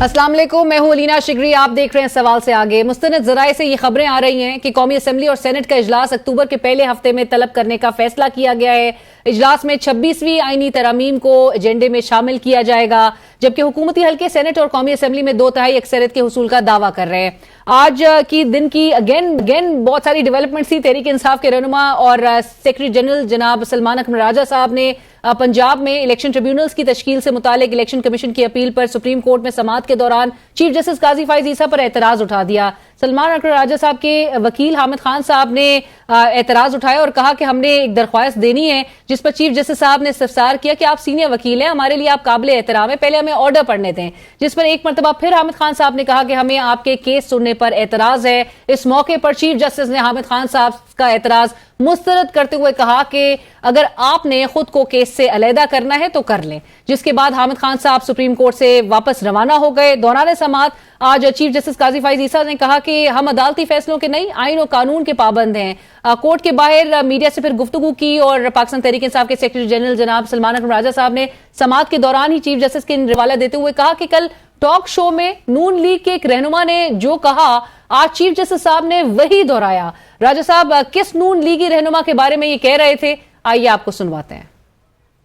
अस्सलाम वालेकुम, मैं हूं अलीना शिगरी। आप देख रहे हैं सवाल से आगे। मुस्तनद ज़राए से ये खबरें आ रही हैं कि कौमी असम्बली और सेनेट का इजलास अक्टूबर के पहले हफ्ते में तलब करने का फैसला किया गया है। इजलास में 26वीं आईनी तरमीम को एजेंडे में शामिल किया जाएगा, जबकि हुकूमती हल्के सेनेट और कौमी असम्बली में 2/3 अक्सरियत के हुसूल का दावा कर रहे हैं। आज की दिन की अगेन बहुत सारी डेवलपमेंट्स थी। तहरीक इंसाफ के रहनुमा और सेक्रेटरी जनरल जनाब सलमान अकमर राजा साहब ने पंजाब में इलेक्शन ट्रिब्यूनल्स की तश्कील से मुतालिक इलेक्शन कमीशन की अपील पर सुप्रीम कोर्ट में समाअत के दौरान चीफ जस्टिस काजी फाइज ईसा पर एतराज उठा दिया। सलमान अकमर राजा साहब के वकील हामिद खान साहब ने एतराज उठाया और कहा कि हमने एक दरख्वास्त देनी है, जिस पर चीफ जस्टिस साहब ने इस्तफसार किया कि आप सीनियर वकील हैं, हमारे लिए आप काबिल एहतराम है, पहले हमें ऑर्डर पढ़ने दें। जिस पर एक मरतबा फिर हामिद खान साहब ने कहा कि हमें आपके केस सुनने पर एतराज है। इस मौके पर चीफ जस्टिस ने हामिद खान साहब का एतराज मुस्तरद करते हुए कहा कि अगर आपने खुद को केस से अलहदा करना है तो कर लें। जिसके बाद हामिद खान साहब सुप्रीम कोर्ट से वापस रवाना हो गए। दौरान समाअत आज चीफ जस्टिस काजी फाइज ईसा ने कहा कि हम अदालती फैसलों के नहीं, आइन और कानून के पाबंद हैं। कोर्ट के बाहर मीडिया से फिर गुफ्तगू की और पाकिस्तान तहरीक इंसाफ के सेक्रेटरी जनरल जनाब सलमान अकमर राजा साहब ने समाअत के दौरान ही चीफ जस्टिस के हवाला देते हुए कहा कि कल टॉक शो में नून लीग के एक रहनुमा ने जो कहा, आज चीफ जस्टिस साहब ने वही दोहराया। राजा साहब किस नून लीगी रहनुमा के बारे में ये कह रहे थे, आइए आपको सुनवाते हैं।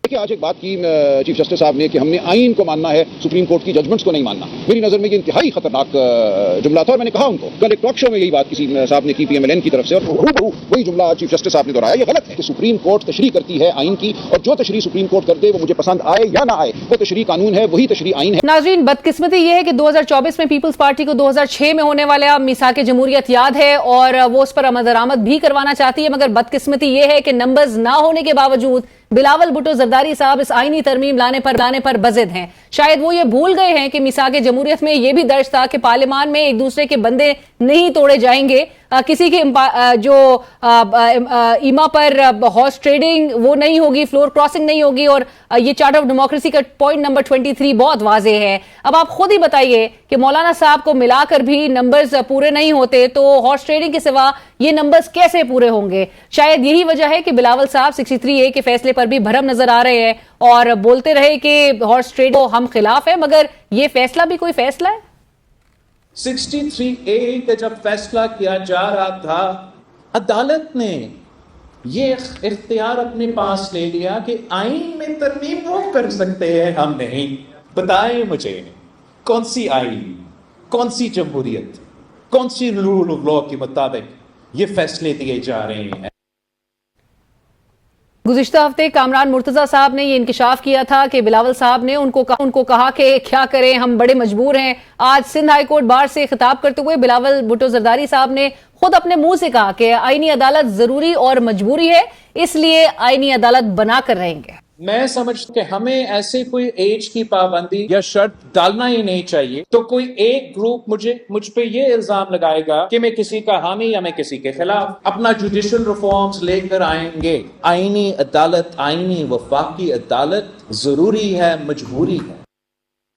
देखिए, आज एक बात की चीफ जस्टिस साहब ने कि हमने आइन को मानना है, सुप्रीम कोर्ट की जजमेंट्स को नहीं मानना। मेरी नजर में ये इंतहाई खतरनाक जुमला था और मैंने कहा उनको कल एक टॉक शो में यही बात किसी साहब ने की PMLN की तरफ से, और वही जुमला चीफ जस्टिस साहब ने दोहराया। ये गलत है कि सुप्रीम कोर्ट तशरीह करती है आइन की, और जो तशरीह सुप्रीम कोर्ट कर दे वो मुझे पसंद आए या ना आए, वो तशरीह कानून है, वही तशरीह आइन है। नाज़रीन, बदकिस्मती ये है कि 2024 में पीपल्स पार्टी को 2006 में होने वाला मिसाक जमहूरियत याद है और वो उस पर अमल दरामद भी करवाना चाहती है, मगर बदकिस्मती ये है कि नंबर्स ना होने के बावजूद बिलावल भुट्टो जरदारी साहब इस आईनी तरमीम लाने पर बज़िद हैं। शायद वो ये भूल गए हैं कि मिसाक जमहूरियत में ये भी दर्ज था कि पार्लियामान में एक दूसरे के बंदे नहीं तोड़े जाएंगे, किसी के जो ईमा पर हॉर्स ट्रेडिंग वो नहीं होगी, फ्लोर क्रॉसिंग नहीं होगी, और ये चार्टर ऑफ डेमोक्रेसी का पॉइंट नंबर 23 बहुत वाज़ेह है। अब आप खुद ही बताइए कि मौलाना साहब को मिलाकर भी नंबर्स पूरे नहीं होते तो हॉर्स ट्रेडिंग के सिवा ये नंबर्स कैसे पूरे होंगे? शायद यही वजह है कि बिलावल साहब 63A के फैसले पर भी भरम नजर आ रहे हैं और बोलते रहे कि हॉर्स ट्रेड को हम खिलाफ है, मगर ये फैसला भी कोई फैसला है। 63A का जब फैसला किया जा रहा था, अदालत ने ये इख्तियार अपने पास ले लिया कि आइन में तरमीम वो कर सकते हैं, हम नहीं। बताएं मुझे कौन सी आइन, कौन सी जमहूरियत, कौन सी रूल ऑफ लॉ के मुताबिक ये फैसले दिए जा रहे हैं। गुज़िश्ता हफ्ते कामरान मुर्तज़ा साहब ने ये इंकिशाफ किया था कि बिलावल साहब ने उनको कहा कि क्या करें, हम बड़े मजबूर हैं। आज सिंध हाई कोर्ट बार से खिताब करते हुए बिलावल भुट्टो जरदारी साहब ने खुद अपने मुंह से कहा कि आईनी अदालत जरूरी और मजबूरी है, इसलिए आईनी अदालत बनाकर रहेंगे। मैं समझता कि हमें ऐसे कोई एज की पाबंदी या शर्त डालना ही नहीं चाहिए। तो कोई एक ग्रुप मुझ पे ये इल्जाम लगाएगा कि मैं किसी का हामी या मैं किसी के खिलाफ, अपना जुडिशल रिफॉर्म्स लेकर आएंगे। आईनी अदालत, आईनी वफाकी अदालत जरूरी है, मजबूरी है।